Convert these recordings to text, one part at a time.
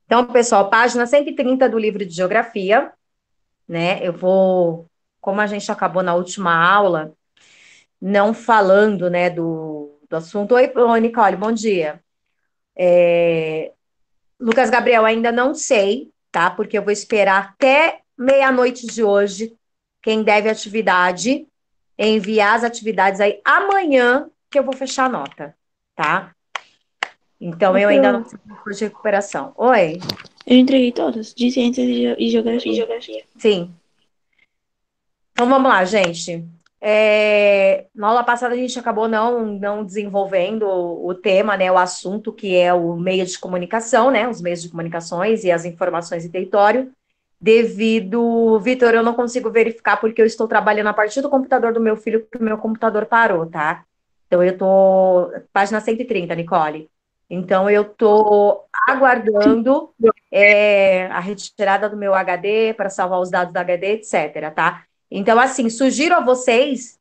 Então, pessoal, página 130 do livro de geografia, né? Eu vou, como a gente acabou na última aula, não falando, né, do assunto. Oi, Nicole, bom dia. Lucas Gabriel, ainda não sei, tá? Porque eu vou esperar até meia-noite de hoje, quem deve atividade, enviar as atividades aí amanhã, que eu vou fechar a nota, tá? Então, eu ainda não Pro... sei se for de recuperação. Oi? Eu entreguei todas, de ciências e geografia. Sim. Então vamos lá, gente. Na aula passada a gente acabou não desenvolvendo o tema, né, o assunto que é o meio de comunicação, né, os meios de comunicações e as informações em território, devido, Vitor, eu não consigo verificar porque eu estou trabalhando a partir do computador do meu filho, porque o meu computador parou, tá? Então eu tô, página 130, Nicole. Então eu tô aguardando a retirada do meu HD para salvar os dados do HD, etc, tá? Então, assim, sugiro a vocês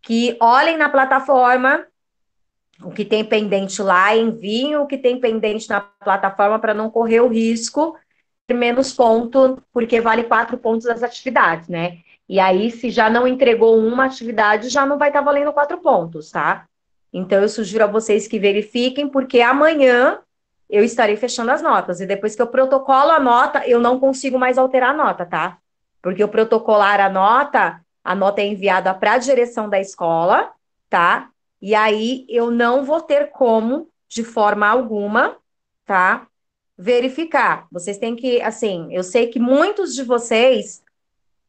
que olhem na plataforma o que tem pendente lá, enviem o que tem pendente na plataforma para não correr o risco de menos ponto, porque vale 4 pontos das atividades, né? E aí, se já não entregou uma atividade, já não vai estar valendo 4 pontos, tá? Então, eu sugiro a vocês que verifiquem, porque amanhã eu estarei fechando as notas. E depois que eu protocolo a nota, eu não consigo mais alterar a nota, tá? Porque o protocolar a nota é enviada para a direção da escola, tá? E aí eu não vou ter como, de forma alguma, tá? Verificar. Vocês têm que, assim, eu sei que muitos de vocês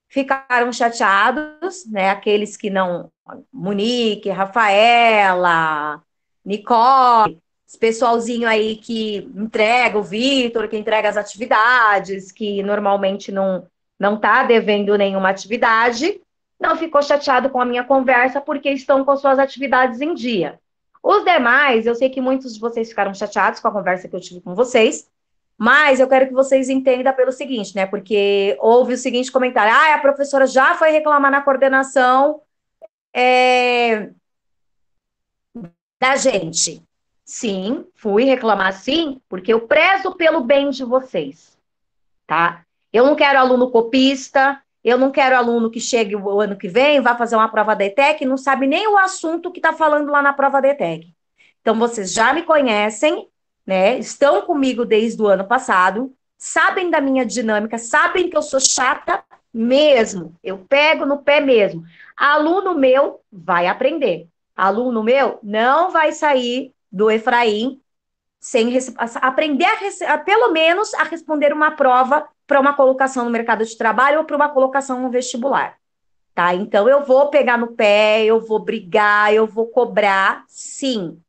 ficaram chateados, né? Aqueles que não, Monique, Rafaela, Nicole, esse pessoalzinho aí que entrega, o Vitor, que entrega as atividades, que normalmente não tá devendo nenhuma atividade, não ficou chateado com a minha conversa porque estão com suas atividades em dia. Os demais, eu sei que muitos de vocês ficaram chateados com a conversa que eu tive com vocês, mas eu quero que vocês entendam pelo seguinte, né? Porque houve o seguinte comentário: ah, a professora já foi reclamar na coordenação é, da gente. Sim, fui reclamar sim, porque eu prezo pelo bem de vocês, tá? Eu não quero aluno copista, eu não quero aluno que chegue o ano que vem, vá fazer uma prova da ETEC e não sabe nem o assunto que está falando lá na prova da ETEC. Então, vocês já me conhecem, né? Estão comigo desde o ano passado, sabem da minha dinâmica, sabem que eu sou chata mesmo. Eu pego no pé mesmo. Aluno meu vai aprender. Aluno meu não vai sair do Efraim sem aprender pelo menos a responder uma prova para uma colocação no mercado de trabalho ou para uma colocação no vestibular. Tá? Então eu vou pegar no pé, eu vou brigar, eu vou cobrar, sim,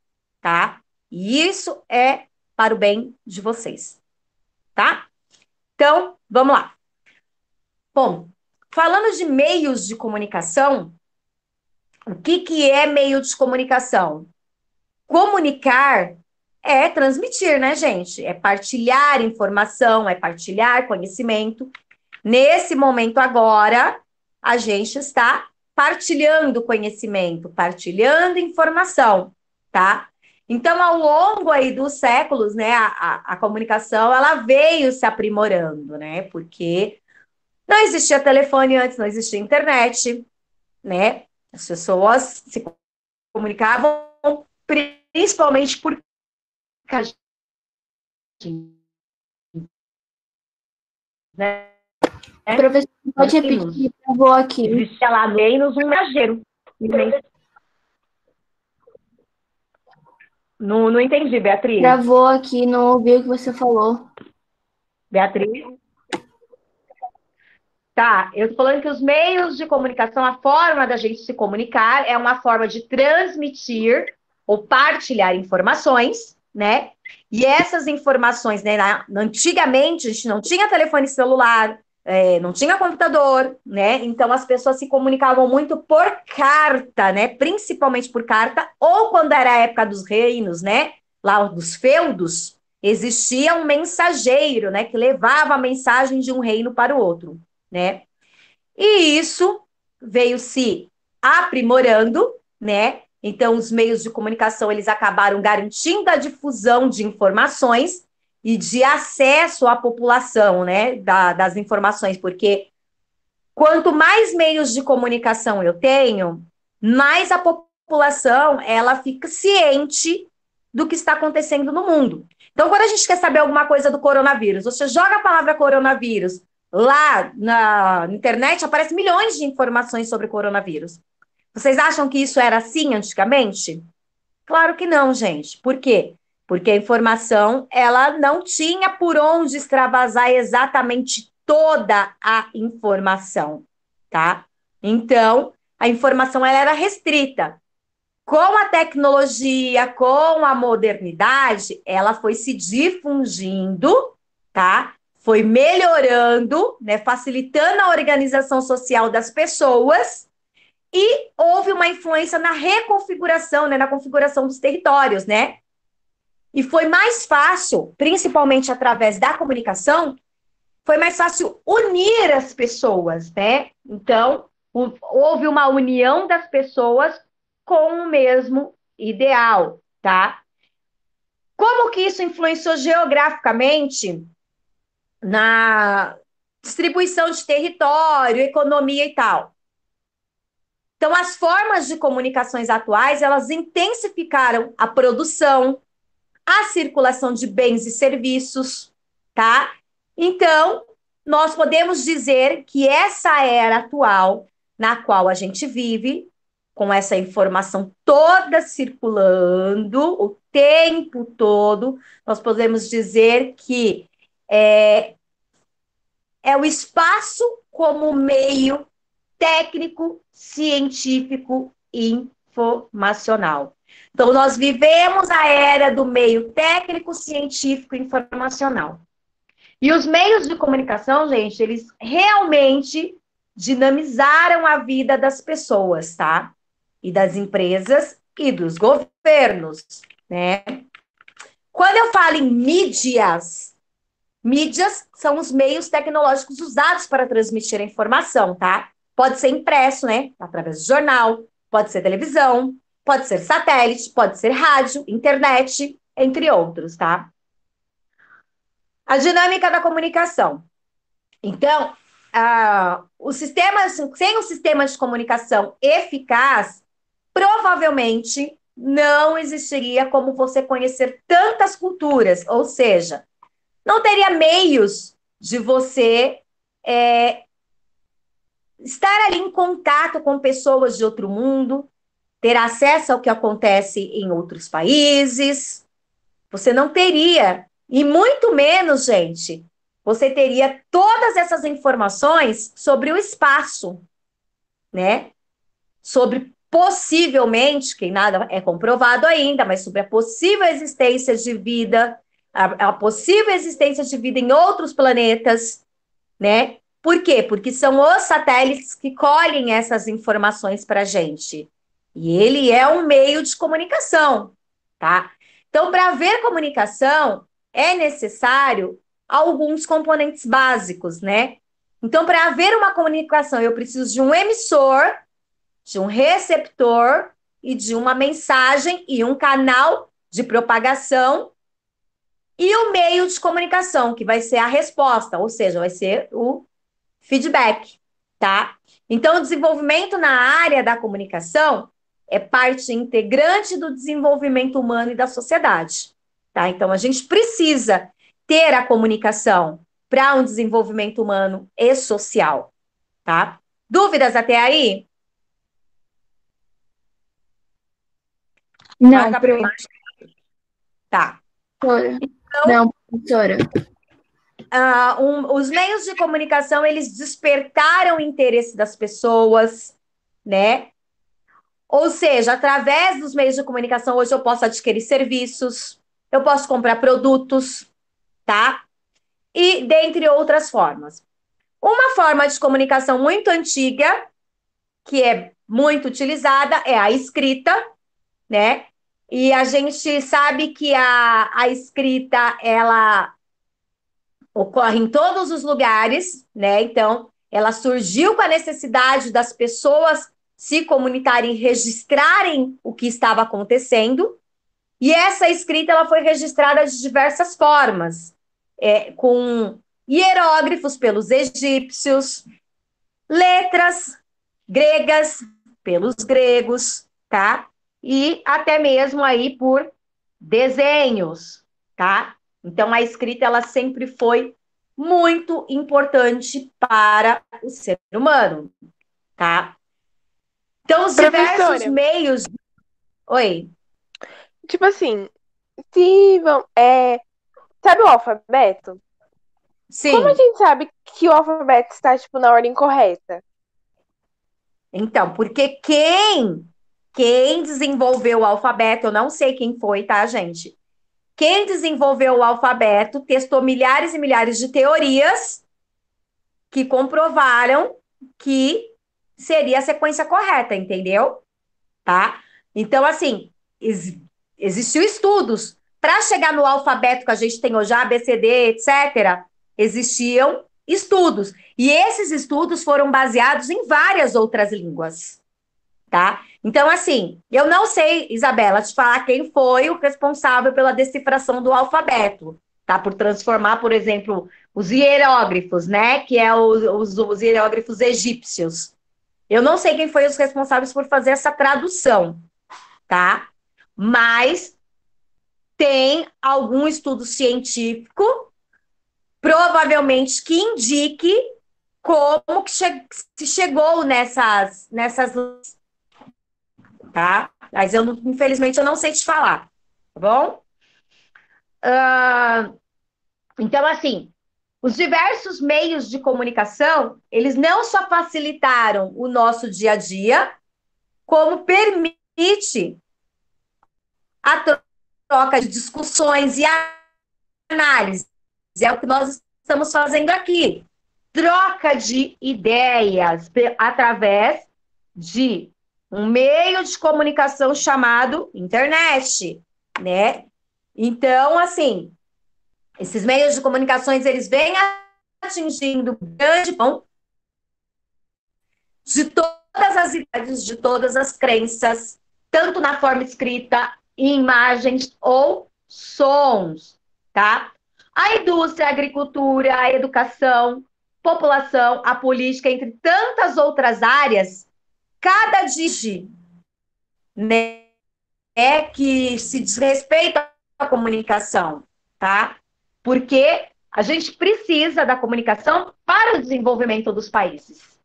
tá? E isso é para o bem de vocês, tá? Então, vamos lá. Bom, falando de meios de comunicação, o que que é meio de comunicação? Comunicar é transmitir, né, gente? É partilhar informação, é partilhar conhecimento. Nesse momento agora, a gente está partilhando conhecimento, partilhando informação, tá? Então, ao longo aí dos séculos, né, a comunicação, ela veio se aprimorando, né? Porque não existia telefone antes, não existia internet, né? As pessoas se comunicavam principalmente por caixa, né? Professor, pode Reinos. repetir, travou aqui. Existia lá no Reinos um mensageiro. Não entendi, Beatriz. Travou aqui, não ouvi o que você falou. Beatriz? Tá, eu tô falando que os meios de comunicação, a forma da gente se comunicar é uma forma de transmitir ou partilhar informações, né? E essas informações, né? Antigamente a gente não tinha telefone celular, não tinha computador, né? Então as pessoas se comunicavam muito por carta, né? Principalmente por carta, ou quando era a época dos reinos, né? Lá dos feudos, existia um mensageiro, né? Que levava a mensagem de um reino para o outro, né? E isso veio se aprimorando, né? Então, os meios de comunicação eles acabaram garantindo a difusão de informações e de acesso à população, né, das informações, porque quanto mais meios de comunicação eu tenho, mais a população ela fica ciente do que está acontecendo no mundo. Então, quando a gente quer saber alguma coisa do coronavírus, você joga a palavra coronavírus lá na internet, aparece milhões de informações sobre coronavírus. Vocês acham que isso era assim antigamente? Claro que não, gente. Por quê? Porque a informação, ela não tinha por onde extravasar exatamente toda a informação, tá? Então, a informação ela era restrita. Com a tecnologia, com a modernidade, ela foi se difundindo, tá? Foi melhorando, né? Facilitando a organização social das pessoas e houve uma influência na reconfiguração, né? Na configuração dos territórios, né? E foi mais fácil, principalmente através da comunicação, foi mais fácil unir as pessoas, né? Então, houve uma união das pessoas com o mesmo ideal, tá? Como que isso influenciou geograficamente na distribuição de território, economia e tal? Então, as formas de comunicações atuais, elas intensificaram a produção, a circulação de bens e serviços, tá? Então, nós podemos dizer que essa era atual, na qual a gente vive, com essa informação toda circulando o tempo todo, nós podemos dizer que é o espaço como meio técnico, científico e informacional. Então, nós vivemos a era do meio técnico, científico e informacional. E os meios de comunicação, gente, eles realmente dinamizaram a vida das pessoas, tá? E das empresas e dos governos, né? Quando eu falo em mídias são os meios tecnológicos usados para transmitir a informação, tá? Pode ser impresso, né? Através de jornal, pode ser televisão, pode ser satélite, pode ser rádio, internet, entre outros, tá? A dinâmica da comunicação. Então, sem o sistema de comunicação eficaz, provavelmente não existiria como você conhecer tantas culturas, ou seja, não teria meios de você estar ali em contato com pessoas de outro mundo, ter acesso ao que acontece em outros países. Você não teria, e muito menos, gente, você teria todas essas informações sobre o espaço, né? Sobre possivelmente, que nada é comprovado ainda, mas sobre a possível existência de vida, a possível existência de vida em outros planetas, né? Por quê? Porque são os satélites que colhem essas informações para a gente. E ele é um meio de comunicação, tá? Então, para haver comunicação, é necessário alguns componentes básicos, né? Então, para haver uma comunicação, eu preciso de um emissor, de um receptor e de uma mensagem e um canal de propagação e o meio de comunicação, que vai ser a resposta, ou seja, vai ser o feedback, tá? Então, o desenvolvimento na área da comunicação é parte integrante do desenvolvimento humano e da sociedade, tá? Então, a gente precisa ter a comunicação para um desenvolvimento humano e social, tá? Dúvidas até aí? Não, Marca para tá. professora. Então, Não, professora. os meios de comunicação, eles despertaram o interesse das pessoas, né? Ou seja, através dos meios de comunicação, hoje eu posso adquirir serviços, eu posso comprar produtos, tá? E dentre outras formas. Uma forma de comunicação muito antiga, que é muito utilizada, é a escrita, né? E a gente sabe que a escrita, ela ocorre em todos os lugares, né? Então, ela surgiu com a necessidade das pessoas se comunicarem, registrarem o que estava acontecendo, E essa escrita ela foi registrada de diversas formas, com hieróglifos pelos egípcios, letras gregas pelos gregos, tá? E até mesmo aí por desenhos, tá? Então a escrita ela sempre foi muito importante para o ser humano, tá? Então os diversos Professora, meios. Oi, tipo assim, se vão, sabe o alfabeto? Como a sim. gente sabe que o alfabeto está, tipo, na ordem correta? Então, porque quem desenvolveu o alfabeto, eu não sei quem foi, tá, gente? Quem desenvolveu o alfabeto testou milhares e milhares de teorias que comprovaram que seria a sequência correta, entendeu? Tá? Então, assim, existiu estudos para chegar no alfabeto que a gente tem hoje, A, B, C, D, etc. Existiam estudos. E esses estudos foram baseados em várias outras línguas, tá? Então, assim, eu não sei, Isabela, te falar quem foi o responsável pela decifração do alfabeto, tá? Por transformar, por exemplo, os hieróglifos, né? Que é os hieróglifos egípcios. Eu não sei quem foi os responsáveis por fazer essa tradução, tá? Mas tem algum estudo científico, provavelmente, que indique como que se chegou nessas, tá? Mas eu, infelizmente, eu não sei te falar, tá bom? Então, assim, os diversos meios de comunicação, eles não só facilitaram o nosso dia a dia, como permite a troca de discussões e análise. É o que nós estamos fazendo aqui. Troca de ideias através de um meio de comunicação chamado internet, né? Então, assim, esses meios de comunicações, eles vêm atingindo grande pão de todas as idades, de todas as crenças, tanto na forma escrita, em imagens ou sons, tá? A indústria, a agricultura, a educação, população, a política, entre tantas outras áreas, cada digi, né, que se diz respeito à comunicação, tá? Porque a gente precisa da comunicação para o desenvolvimento dos países.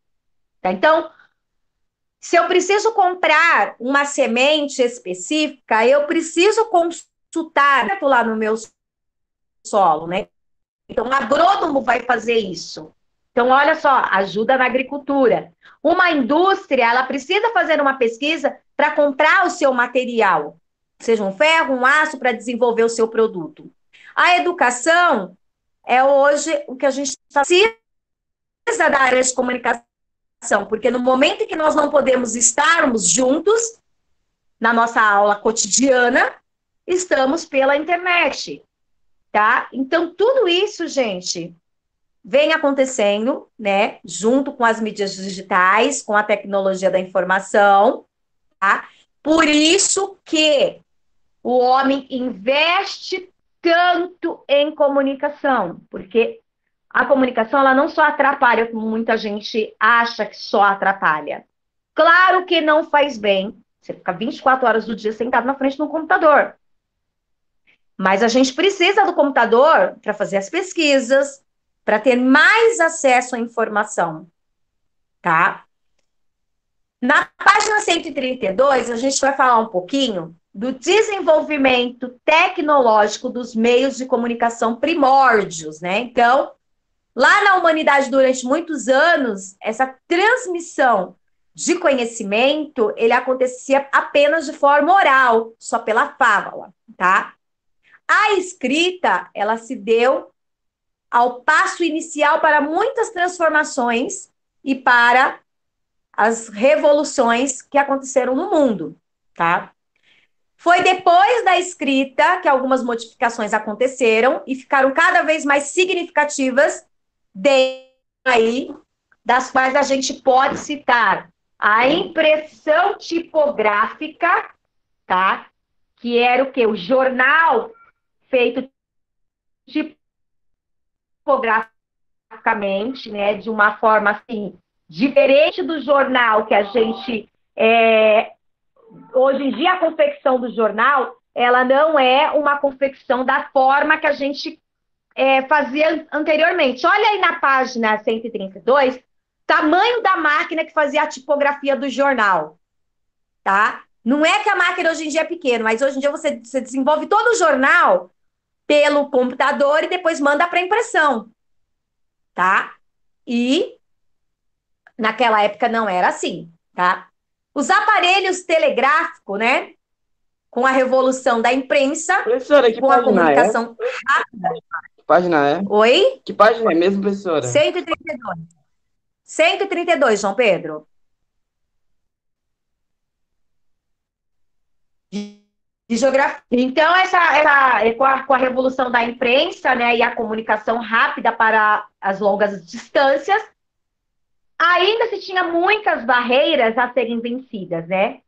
Tá? Então, se eu preciso comprar uma semente específica, eu preciso consultar lá no meu solo, né? Então, o agrônomo vai fazer isso. Então, olha só, ajuda na agricultura. Uma indústria, ela precisa fazer uma pesquisa para comprar o seu material, seja um ferro, um aço, para desenvolver o seu produto. A educação é hoje o que a gente precisa da área de comunicação, porque no momento em que nós não podemos estarmos juntos, na nossa aula cotidiana, estamos pela internet, tá? Então, tudo isso, gente, vem acontecendo, né, junto com as mídias digitais, com a tecnologia da informação, tá? Por isso que o homem investe tanto em comunicação, porque a comunicação ela não só atrapalha, como muita gente acha que só atrapalha. Claro que não faz bem você ficar 24 horas do dia sentado na frente de um computador. Mas a gente precisa do computador para fazer as pesquisas, para ter mais acesso à informação, tá? Na página 132, a gente vai falar um pouquinho do desenvolvimento tecnológico dos meios de comunicação primórdios, né? Então, lá na humanidade, durante muitos anos, essa transmissão de conhecimento, ele acontecia apenas de forma oral, só pela fala, tá? A escrita, ela se deu ao passo inicial para muitas transformações e para as revoluções que aconteceram no mundo, tá? Foi depois da escrita que algumas modificações aconteceram e ficaram cada vez mais significativas, daí, das quais a gente pode citar a impressão tipográfica, tá? que era o quê? O jornal feito tipograficamente, né, de uma forma assim, diferente do jornal que a gente hoje em dia a confecção do jornal, ela não é uma confecção da forma que a gente fazia anteriormente. Olha aí na página 132, tamanho da máquina que fazia a tipografia do jornal, tá? Não é que a máquina hoje em dia é pequena, mas hoje em dia você desenvolve todo o jornal pelo computador e depois manda para impressão, tá? E naquela época não era assim, tá? Os aparelhos telegráficos, né? Com a revolução da imprensa, Professora, que com a página é? comunicação rápida. Que página é? Oi? Que página é mesmo, professora? 132. 132, João Pedro. De geografia. Então, com a revolução da imprensa, né, e a comunicação rápida para as longas distâncias, ainda se tinha muitas barreiras a serem vencidas, né?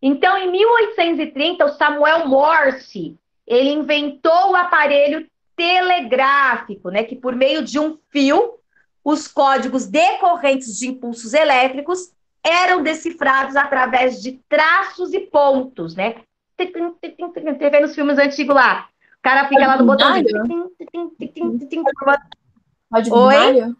Então, em 1830, o Samuel Morse, ele inventou o aparelho telegráfico, né, que por meio de um fio, os códigos decorrentes de impulsos elétricos eram decifrados através de traços e pontos, né? Você vê nos filmes antigos lá, o cara fica lá no botãozinho. Código Oi? binário?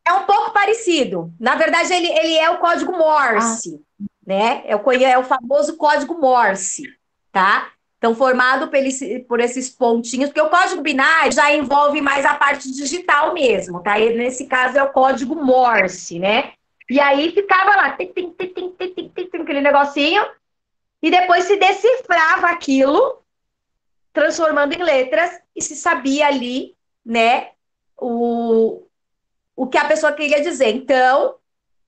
É um pouco parecido. Na verdade, ele é o código Morse, né? É o famoso código Morse, tá? Então, formado por esses pontinhos, porque o código binário já envolve mais a parte digital mesmo, tá? E nesse caso é o código Morse, né? E aí ficava lá, aquele negocinho, e depois se decifrava aquilo, transformando em letras, e se sabia ali, né, o que a pessoa queria dizer. Então,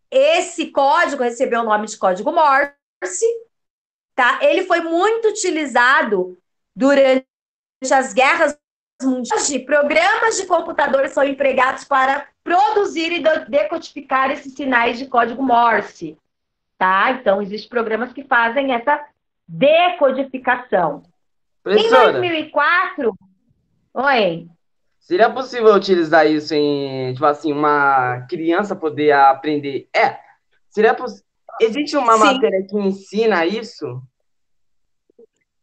esse código recebeu o nome de código Morse, tá? Ele foi muito utilizado durante as guerras mundiais. Programas de computador são empregados para produzir e decodificar esses sinais de código Morse, tá? Então, existem programas que fazem essa decodificação. Professora, Em 2004, oi. seria possível utilizar isso em, tipo assim, uma criança poder aprender? Existe uma Sim. matéria que ensina isso?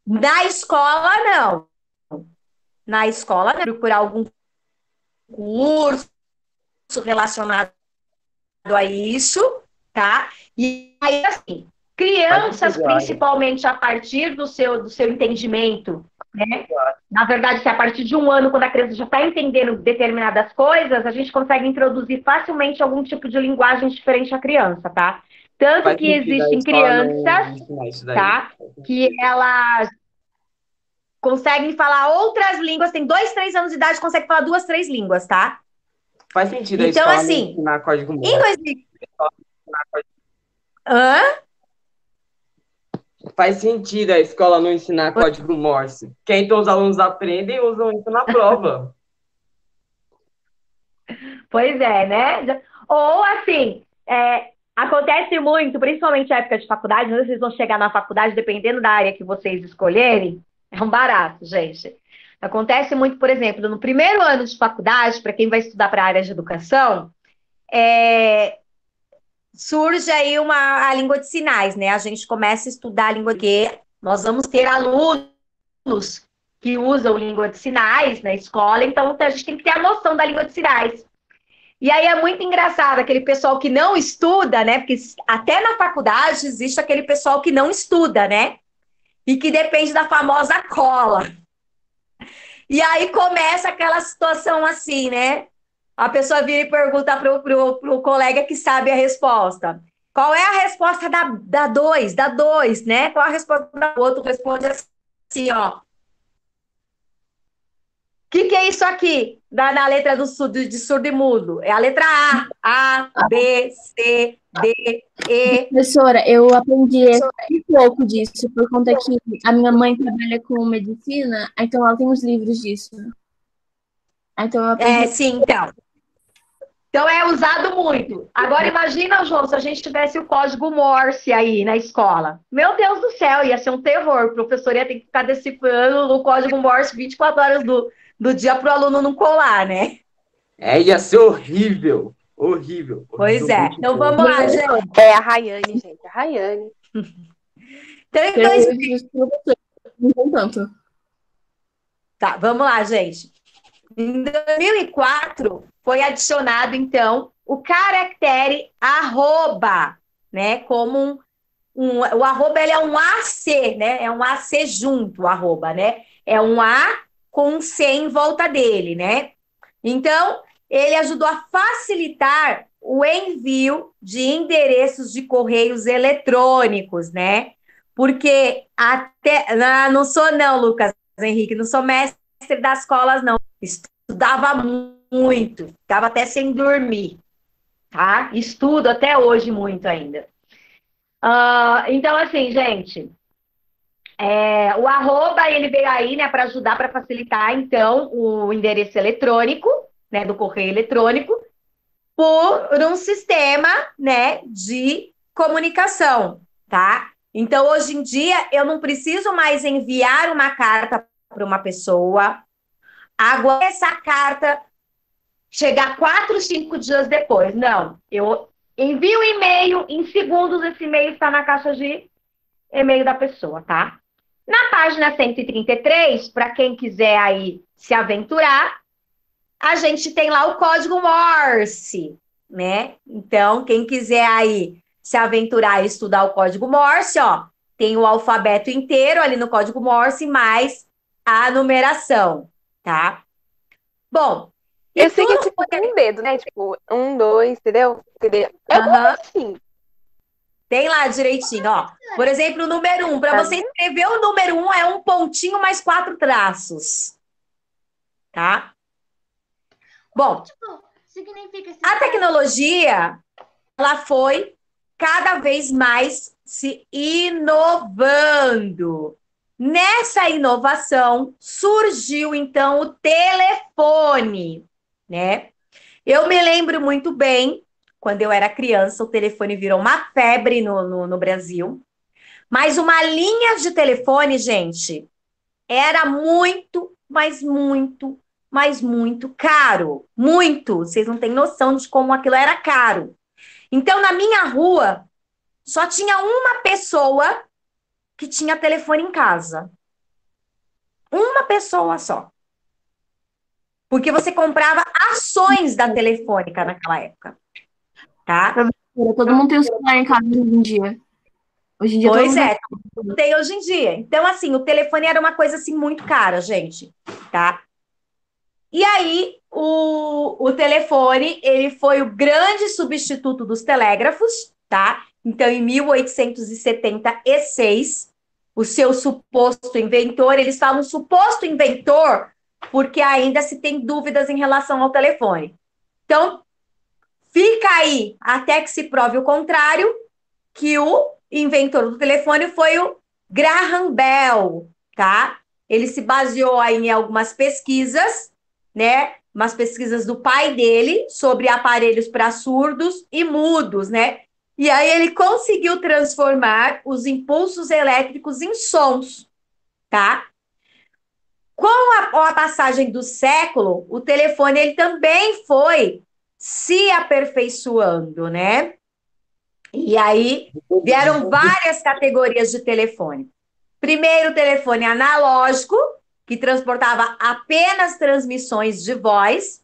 Na escola, não. Na escola, não. Procurar algum curso relacionado a isso, tá? E aí, assim, crianças, principalmente a partir do seu entendimento, né? Na verdade, se a partir de 1 ano, quando a criança já está entendendo determinadas coisas, a gente consegue introduzir facilmente algum tipo de linguagem diferente à criança, tá? Tanto que existem crianças, tá? Que elas conseguem falar outras línguas, tem 2, 3 anos de idade, consegue falar 2, 3 línguas, tá? Faz sentido a então, escola assim, ensinar código Morse. Em 2000... Hã? Faz sentido a escola não ensinar código Morse. Porque então os alunos aprendem e usam isso na prova. Pois é, né? Ou assim, acontece muito, principalmente na época de faculdade, quando vocês vão chegar na faculdade, dependendo da área que vocês escolherem, é um barato, gente. Acontece muito, por exemplo, no primeiro ano de faculdade, para quem vai estudar para a área de educação, surge aí a língua de sinais, né? A gente começa a estudar a língua que nós vamos ter alunos que usam língua de sinais na escola, então a gente tem que ter a noção da língua de sinais. E aí é muito engraçado aquele pessoal que não estuda, né? Porque até na faculdade existe aquele pessoal que não estuda, né? E que depende da famosa cola. E aí começa aquela situação assim, né? A pessoa vira e pergunta pro colega que sabe a resposta. Qual é a resposta da 2, né? Qual a resposta da outro? Responde assim, ó. O que é isso aqui? Na letra de surdo e mudo? É a letra A, B, C, D, E. Professora, eu aprendi um pouco disso, por conta que a minha mãe trabalha com medicina, então ela tem uns livros disso. Então eu aprendi. Sim, então. Então é usado muito. Agora imagina, João, se a gente tivesse o código Morse aí na escola. Meu Deus do céu, ia ser um terror. O professor ia ter que ficar decifrando o código Morse 24 horas do dia para o aluno não colar, né? Ia ser horrível. Horrível. Pois Horrível, é. muito Então bom. vamos lá, gente. É a Rayane, gente. A Rayane. Então, em Eu 2000 fiz professor, não tem tanto. Tá, vamos lá, gente. Em 2004, foi adicionado, então, o caractere arroba, né? Como o arroba ele é um AC, né? É um AC junto, o arroba, né? É um A com um C em volta dele, né? Então, ele ajudou a facilitar o envio de endereços de correios eletrônicos, né? Porque até. Não sou, não, Lucas Henrique, não sou mestre das escolas, não. Estudava muito, ficava até sem dormir, tá? Estudo até hoje muito ainda. Então, assim, gente, o arroba ele veio aí, né, para ajudar, para facilitar, então, o endereço eletrônico, né, do correio eletrônico, por um sistema, né, de comunicação, tá? Então, hoje em dia, eu não preciso mais enviar uma carta para uma pessoa, agora essa carta chegar 4, 5 dias depois. Não, eu envio um e-mail, em segundos esse e-mail está na caixa de e-mail da pessoa, tá? Na página 133, para quem quiser aí se aventurar, a gente tem lá o código Morse, né? Então, quem quiser aí se aventurar e estudar o código Morse, ó, tem o alfabeto inteiro ali no código Morse, mais a numeração, tá? Bom, e Eu sei que é tudo tipo um dedo, né? Tipo, 1, 2, entendeu? É Aham. assim. Tem lá direitinho, ó. Por exemplo, o número 1. Para você escrever o número 1 é um pontinho mais 4 traços. Tá? Bom, Significa a tecnologia, ela foi cada vez mais se inovando. Nessa inovação, surgiu, então, o telefone, né? Eu me lembro muito bem, quando eu era criança, o telefone virou uma febre no Brasil. Mas uma linha de telefone, gente, era muito, mas muito, mas muito caro. Muito. Vocês não têm noção de como aquilo era caro. Então, na minha rua, só tinha uma pessoa que tinha telefone em casa. Uma pessoa só. Porque você comprava ações da Telefônica naquela época. Tá? Todo mundo tem um celular em casa hoje em dia. Hoje em dia todo Pois mundo é, tem hoje em dia. Então, assim, o telefone era uma coisa assim muito cara, gente, tá? E aí, o telefone, ele foi o grande substituto dos telégrafos, tá? Então, em 1876, o seu suposto inventor, eles falam suposto inventor, porque ainda se tem dúvidas em relação ao telefone. Então, fica aí até que se prove o contrário, que o inventor do telefone foi o Graham Bell, tá? Ele se baseou aí em algumas pesquisas, né? Umas pesquisas do pai dele sobre aparelhos para surdos e mudos, né? E aí ele conseguiu transformar os impulsos elétricos em sons, tá? Com a passagem do século, o telefone ele também foi se aperfeiçoando, né? E aí vieram várias categorias de telefone. Primeiro, o telefone analógico, que transportava apenas transmissões de voz.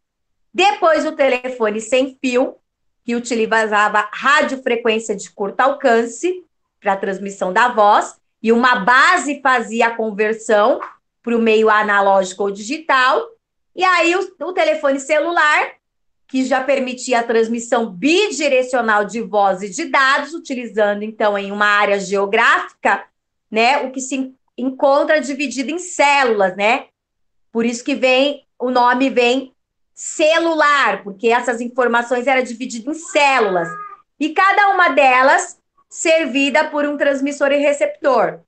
Depois, o telefone sem fio, que utilizava radiofrequência de curto alcance para transmissão da voz, e uma base fazia a conversão para o meio analógico ou digital. E aí, o telefone celular, que já permitia a transmissão bidirecional de voz e de dados, utilizando, então, em uma área geográfica, né, o que se encontra dividido em células, né? Por isso que o nome vem celular, porque essas informações eram divididas em células. E cada uma delas servida por um transmissor e receptor.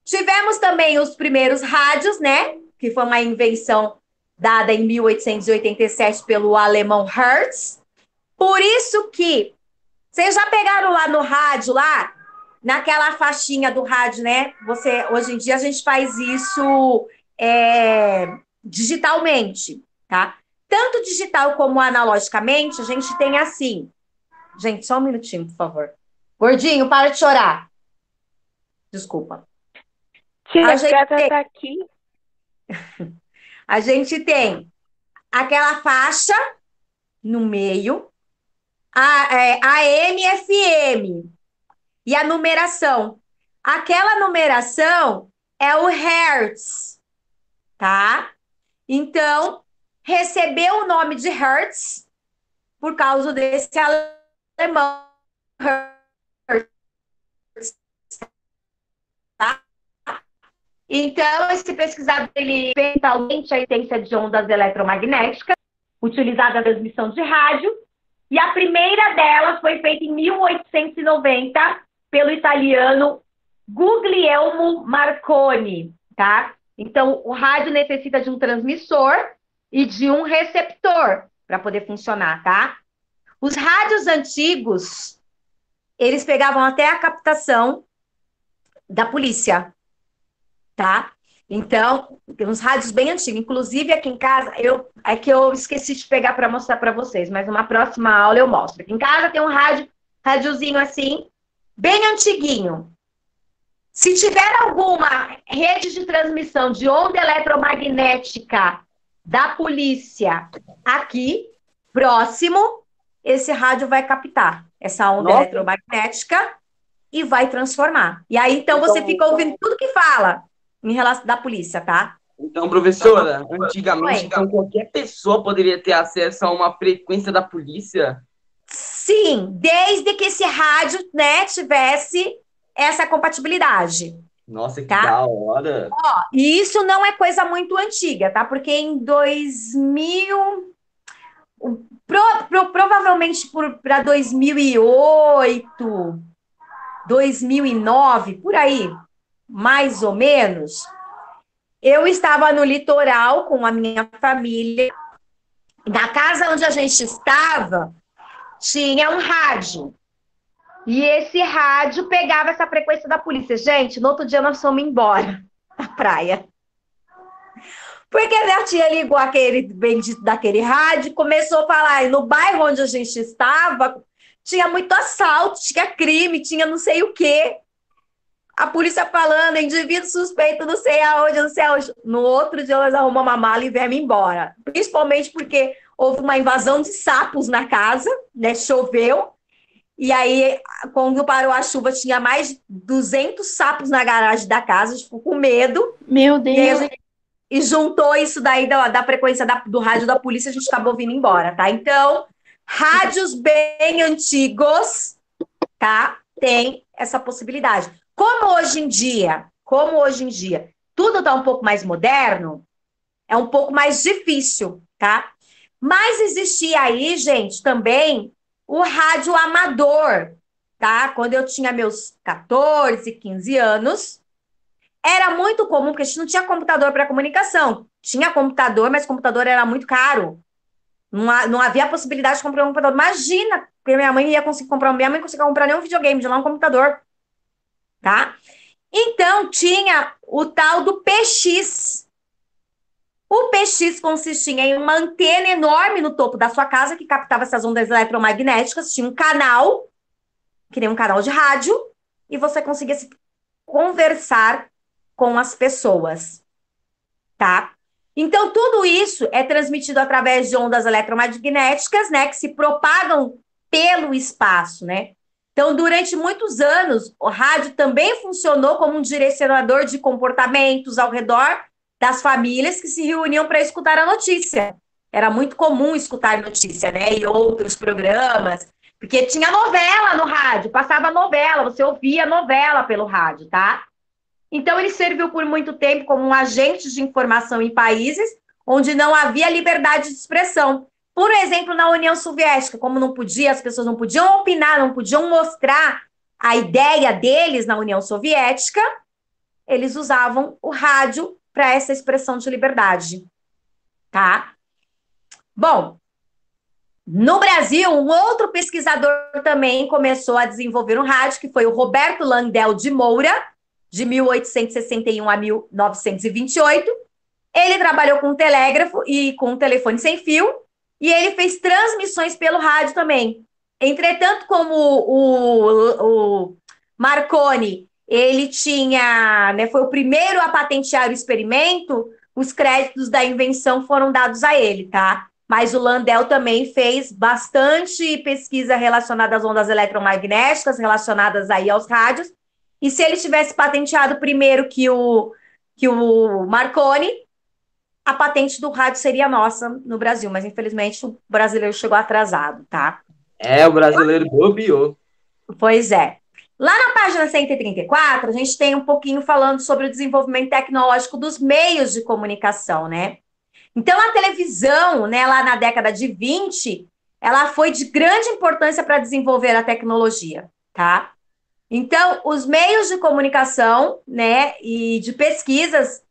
Tivemos também os primeiros rádios, né? Que foi uma invenção dada em 1887 pelo alemão Hertz. Por isso que vocês já pegaram lá no rádio, lá, naquela faixinha do rádio, né? Hoje em dia a gente faz isso digitalmente, tá? Tanto digital como analogicamente, a gente tem assim. Gente, só um minutinho, por favor. Gordinho, para de chorar. Desculpa. Tia, A a gente gata tem, tá aqui. a gente tem aquela faixa no meio, AM, FM e a numeração. Aquela numeração é o Hertz, tá? Então, recebeu o nome de Hertz por causa desse alemão Hertz, tá? Então, esse pesquisador, ele mentalmente a essência de ondas eletromagnéticas utilizada na transmissão de rádio, e a primeira delas foi feita em 1890 pelo italiano Guglielmo Marconi, tá? Então, o rádio necessita de um transmissor e de um receptor para poder funcionar, tá? Os rádios antigos, eles pegavam até a captação da polícia, tá? Então, tem uns rádios bem antigos. Inclusive, aqui em casa, é que eu esqueci de pegar para mostrar para vocês, mas numa próxima aula eu mostro. Aqui em casa tem um rádiozinho assim, bem antiguinho. Se tiver alguma rede de transmissão de onda eletromagnética da polícia aqui, próximo, esse rádio vai captar essa onda eletromagnética e vai transformar. E aí, então, você fica ouvindo tudo que fala em relação da polícia, tá? Então, professora, antigamente, então, qualquer pessoa poderia ter acesso a uma frequência da polícia? Sim, desde que esse rádio, né, tivesse essa compatibilidade. Nossa, que tá? da hora. E isso não é coisa muito antiga, tá? Porque em 2000, provavelmente para 2008, 2009, por aí, mais ou menos, eu estava no litoral com a minha família. Na casa onde a gente estava, tinha um rádio. E esse rádio pegava essa frequência da polícia. Gente, no outro dia nós fomos embora da praia. Porque minha tia ligou aquele bendito daquele rádio e começou a falar. E no bairro onde a gente estava, tinha muito assalto, tinha crime, tinha não sei o quê. A polícia falando, indivíduo suspeito, não sei aonde, não sei aonde. No outro dia, nós arrumamos uma mala e viemos embora. Principalmente porque houve uma invasão de sapos na casa, né? Choveu. E aí, quando parou a chuva, tinha mais de 200 sapos na garagem da casa. A gente ficou com medo. Meu Deus. E juntou isso daí da frequência do rádio da polícia, a gente acabou vindo embora, tá? Então, rádios bem antigos, tá? Tem essa possibilidade. Como hoje em dia, tudo está um pouco mais moderno, é um pouco mais difícil, tá? Mas existia aí, gente, também o rádio amador, tá? Quando eu tinha meus 14, 15 anos, era muito comum, porque a gente não tinha computador para comunicação. Tinha computador, mas o computador era muito caro. Não havia a possibilidade de comprar um computador. Imagina, porque minha mãe não conseguia comprar nenhum videogame, de lá um computador, tá? Então, tinha o tal do PX. O PX consistia em uma antena enorme no topo da sua casa que captava essas ondas eletromagnéticas. Tinha um canal, que nem um canal de rádio, e você conseguia se conversar com as pessoas, tá? Então, tudo isso é transmitido através de ondas eletromagnéticas, né, que se propagam pelo espaço, né? Então, durante muitos anos, o rádio também funcionou como um direcionador de comportamentos ao redor das famílias que se reuniam para escutar a notícia. Era muito comum escutar notícia, né? E outros programas, porque tinha novela no rádio, passava novela, você ouvia novela pelo rádio, tá? Então, ele serviu por muito tempo como um agente de informação em países onde não havia liberdade de expressão. Por exemplo, na União Soviética, como não podia, as pessoas não podiam opinar, não podiam mostrar a ideia deles na União Soviética, eles usavam o rádio para essa expressão de liberdade, tá? Bom, No Brasil, um outro pesquisador também começou a desenvolver um rádio, que foi o Roberto Landel de Moura, de 1861 a 1928. Ele trabalhou com telégrafo e com telefone sem fio, e ele fez transmissões pelo rádio também. Entretanto, como o Marconi, ele tinha, né, foi o primeiro a patentear o experimento, os créditos da invenção foram dados a ele, tá? Mas o Landel também fez bastante pesquisa relacionada às ondas eletromagnéticas, relacionadas aí aos rádios, e se ele tivesse patenteado primeiro que o Marconi, a patente do rádio seria nossa no Brasil, mas infelizmente o brasileiro chegou atrasado, tá? O brasileiro bobeou. Pois é. Lá na página 134, a gente tem um pouquinho falando sobre o desenvolvimento tecnológico dos meios de comunicação, né? Então, a televisão, né, lá na década de 20, ela foi de grande importância para desenvolver a tecnologia, tá? Então, os meios de comunicação, né, e de pesquisas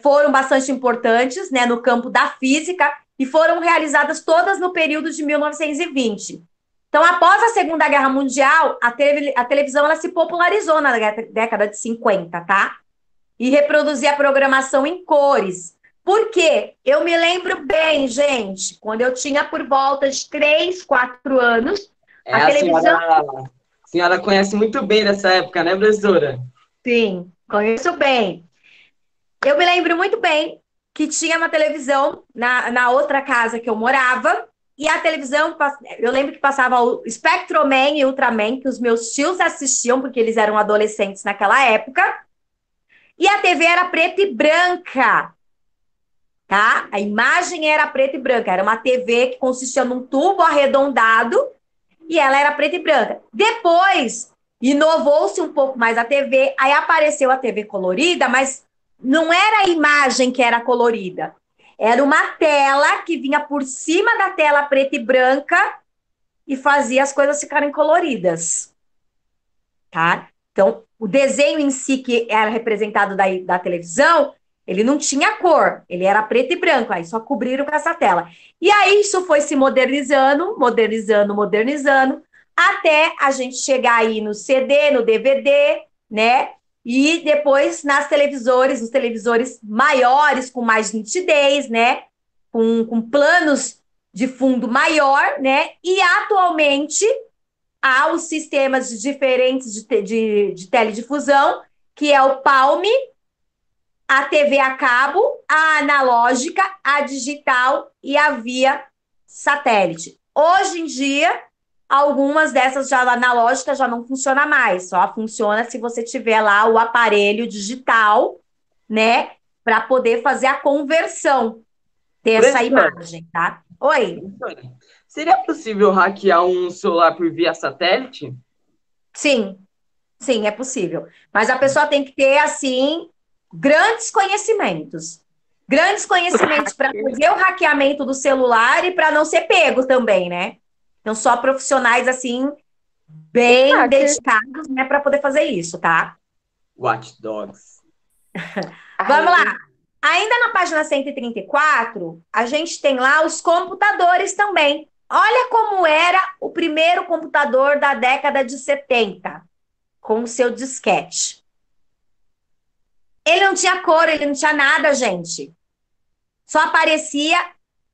foram bastante importantes, né, no campo da física e foram realizadas todas no período de 1920. Então, após a Segunda Guerra Mundial, a televisão ela se popularizou na década de 50, tá? E reproduzia a programação em cores. Por quê? Eu me lembro bem, gente, quando eu tinha por volta de 3, 4 anos, a televisão... A senhora conhece muito bem dessa época, né, professora? Sim, conheço bem. Eu me lembro muito bem que tinha uma televisão na outra casa que eu morava, e a televisão, eu lembro que passava o Spectroman e Ultraman, que os meus tios assistiam, porque eles eram adolescentes naquela época, e a TV era preta e branca, tá? A imagem era preta e branca, era uma TV que consistia num tubo arredondado, e ela era preta e branca. Depois, inovou-se um pouco mais a TV, aí apareceu a TV colorida, mas não era a imagem que era colorida. Era uma tela que vinha por cima da tela preta e branca e fazia as coisas ficarem coloridas. Tá? Então, o desenho em si que era representado da televisão, ele não tinha cor, ele era preto e branco, aí só cobriram com essa tela. E aí isso foi se modernizando, até a gente chegar aí no CD, no DVD, né? E depois nos televisores maiores, com mais nitidez, né? Com planos de fundo maior, né? E atualmente há os sistemas diferentes de teledifusão, que é o Palm, a TV a cabo, a analógica, a digital e a via satélite. Hoje em dia, algumas dessas já analógicas já não funciona mais, só funciona se você tiver lá o aparelho digital, né, para poder fazer a conversão dessa imagem, tá? Oi? Seria possível hackear um celular por via satélite? Sim, sim, é possível. Mas a pessoa tem que ter, assim, grandes conhecimentos. Grandes conhecimentos para fazer o hackeamento do celular e para não ser pego também, né? Então, só profissionais, assim, bem dedicados, né, para poder fazer isso, tá? Watch Dogs. Vamos lá. Ainda na página 134, a gente tem lá os computadores também. Olha como era o primeiro computador da década de 70, com o seu disquete. Ele não tinha cor, ele não tinha nada, gente. Só aparecia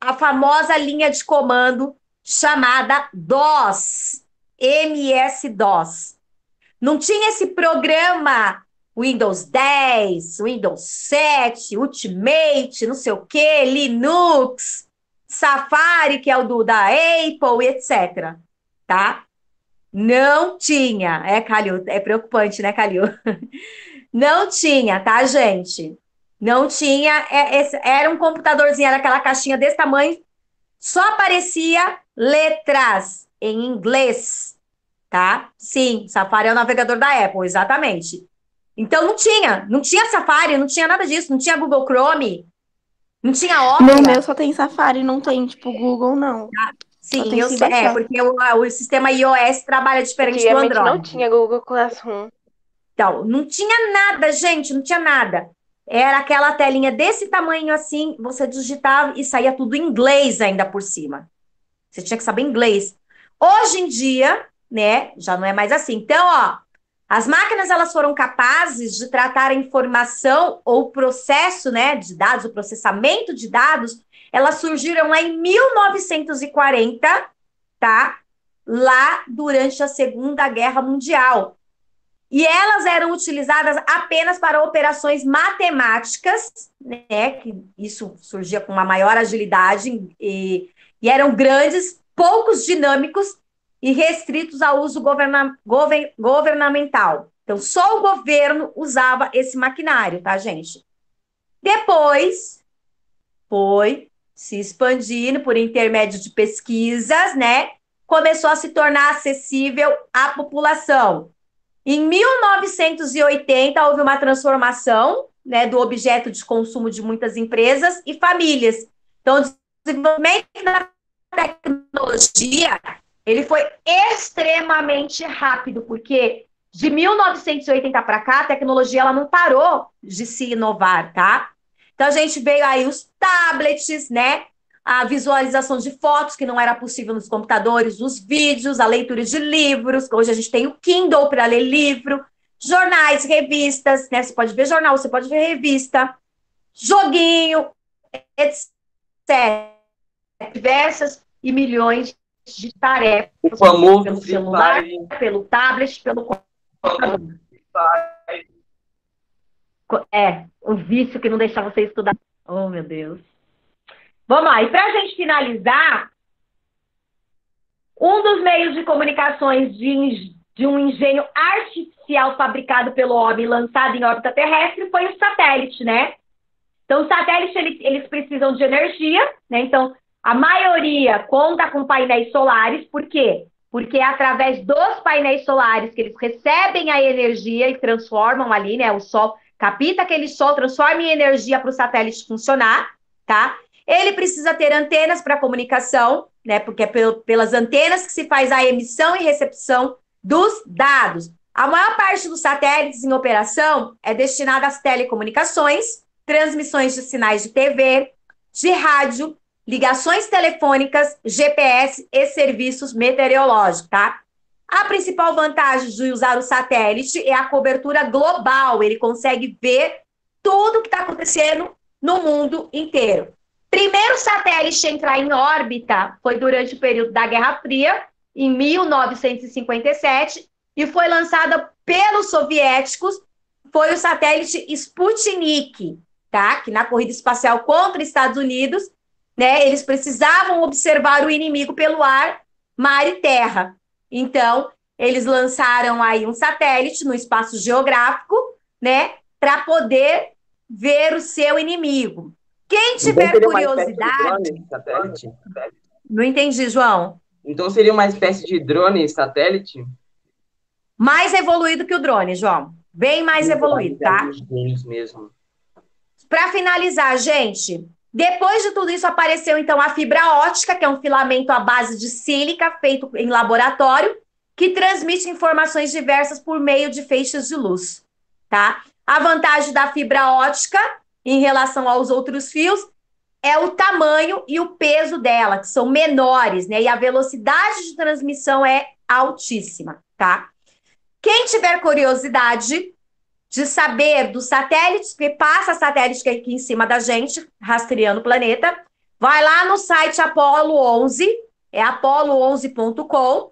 a famosa linha de comando chamada DOS, MS-DOS. Não tinha esse programa Windows 10, Windows 7, Ultimate, não sei o quê, Linux, Safari, que é o da Apple, etc. Tá? Não tinha. Calil, é preocupante, né, Calil? Não tinha, tá, gente? Não tinha. Era um computadorzinho, era aquela caixinha desse tamanho, só aparecia letras em inglês, tá? Sim, Safari é o navegador da Apple, exatamente. Então não tinha Safari, não tinha nada disso, não tinha Google Chrome, não tinha Opera. No meu só tem Safari, não tem, tipo, Google, não. Sim, eu sei, porque o sistema iOS trabalha diferente do Android. Não tinha Google Classroom. Então, não tinha nada, gente, não tinha nada. Era aquela telinha desse tamanho assim, você digitava e saía tudo em inglês ainda por cima. Você tinha que saber inglês. Hoje em dia, né, já não é mais assim. Então, ó, as máquinas, elas foram capazes de tratar a informação ou o processo, né, de dados, o processamento de dados, elas surgiram lá em 1940, tá? Lá durante a Segunda Guerra Mundial. E elas eram utilizadas apenas para operações matemáticas, né? Que isso surgia com uma maior agilidade e eram grandes, poucos dinâmicos e restritos ao uso governamental. Então, só o governo usava esse maquinário, tá, gente? Depois, foi se expandindo por intermédio de pesquisas, né? Começou a se tornar acessível à população. Em 1980, houve uma transformação, né, do objeto de consumo de muitas empresas e famílias. Então, o desenvolvimento da tecnologia, ele foi extremamente rápido, porque de 1980 para cá, a tecnologia ela não parou de se inovar, tá? Então, a gente veio aí os tablets, né? A visualização de fotos, que não era possível nos computadores, os vídeos, a leitura de livros. Hoje a gente tem o Kindle para ler livro, jornais, revistas, né? Você pode ver jornal, você pode ver revista, joguinho, etc. Diversas e milhões de tarefas. O famoso pelo Free celular, Fire. pelo tablet, pelo computador. O vício que não deixava você estudar. Oh, meu Deus. Vamos lá, e para a gente finalizar, um dos meios de comunicações de um engenho artificial fabricado pelo homem, lançado em órbita terrestre, foi o satélite, né? Então, os satélites, eles precisam de energia, né? Então, a maioria conta com painéis solares, por quê? Porque é através dos painéis solares que eles recebem a energia e transformam ali, né? O Sol capta aquele Sol, transforma em energia para o satélite funcionar, tá? Ele precisa ter antenas para comunicação, né? Porque é pelas antenas que se faz a emissão e recepção dos dados. A maior parte dos satélites em operação é destinada às telecomunicações, transmissões de sinais de TV, de rádio, ligações telefônicas, GPS e serviços meteorológicos, tá? A principal vantagem de usar o satélite é a cobertura global. Ele consegue ver tudo o que está acontecendo no mundo inteiro. Primeiro satélite a entrar em órbita foi durante o período da Guerra Fria, em 1957, e foi lançada pelos soviéticos, foi o satélite Sputnik, tá? Que na corrida espacial contra os Estados Unidos, né, eles precisavam observar o inimigo pelo ar, mar e terra. Então, eles lançaram aí um satélite no espaço geográfico, né, para poder ver o seu inimigo. Quem tiver Então, curiosidade... satélite? Não entendi, João. Então seria uma espécie de drone satélite? Mais evoluído que o drone, João. Bem mais evoluído, tá? Mesmo. Para finalizar, gente, depois de tudo isso apareceu então a fibra ótica, que é um filamento à base de sílica feito em laboratório, que transmite informações diversas por meio de feixes de luz, tá? A vantagem da fibra ótica em relação aos outros fios é o tamanho e o peso dela, que são menores, né? E a velocidade de transmissão é altíssima, tá? Quem tiver curiosidade de saber dos satélites, porque passa satélite aqui em cima da gente, rastreando o planeta, vai lá no site Apollo 11, é apollo11.com,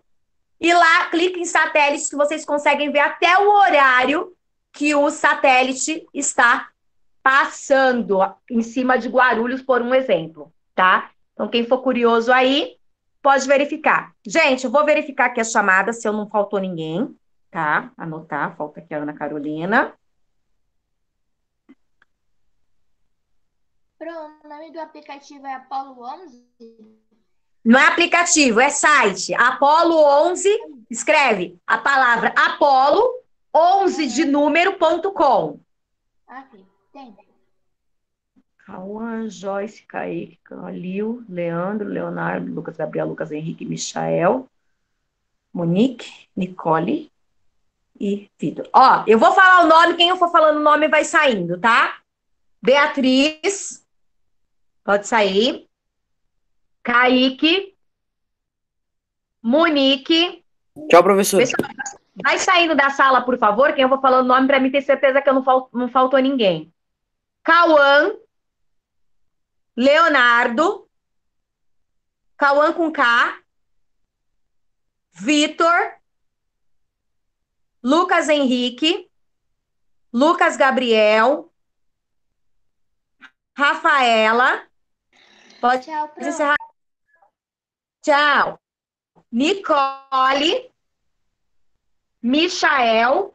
e lá clica em satélites que vocês conseguem ver até o horário que o satélite está passando em cima de Guarulhos, por um exemplo, tá? Então, quem for curioso aí, pode verificar. Gente, eu vou verificar aqui a chamada, se eu não faltou ninguém, tá? Anotar, falta aqui a Ana Carolina. O nome do aplicativo é Apollo 11? Não é aplicativo, é site. Apollo 11, escreve a palavra Apollo 11 de número.com. Aqui, tem. Cauã, Joyce, Kaique, Calil, Leandro, Leonardo, Lucas, Gabriel, Lucas, Henrique, Michael, Monique, Nicole e Vitor. Ó, eu vou falar o nome, quem eu for falando o nome vai saindo, tá? Beatriz, pode sair. Kaique, Monique. Tchau, professor. Pessoal, vai saindo da sala, por favor, que eu vou falando o nome para mim ter certeza que eu não faltou ninguém. Cauã. Leonardo. Cauã com K. Vitor. Lucas Henrique. Lucas Gabriel. Rafaela. Pode Tchau, Pro. encerrar. Tchau. Nicole. Michael.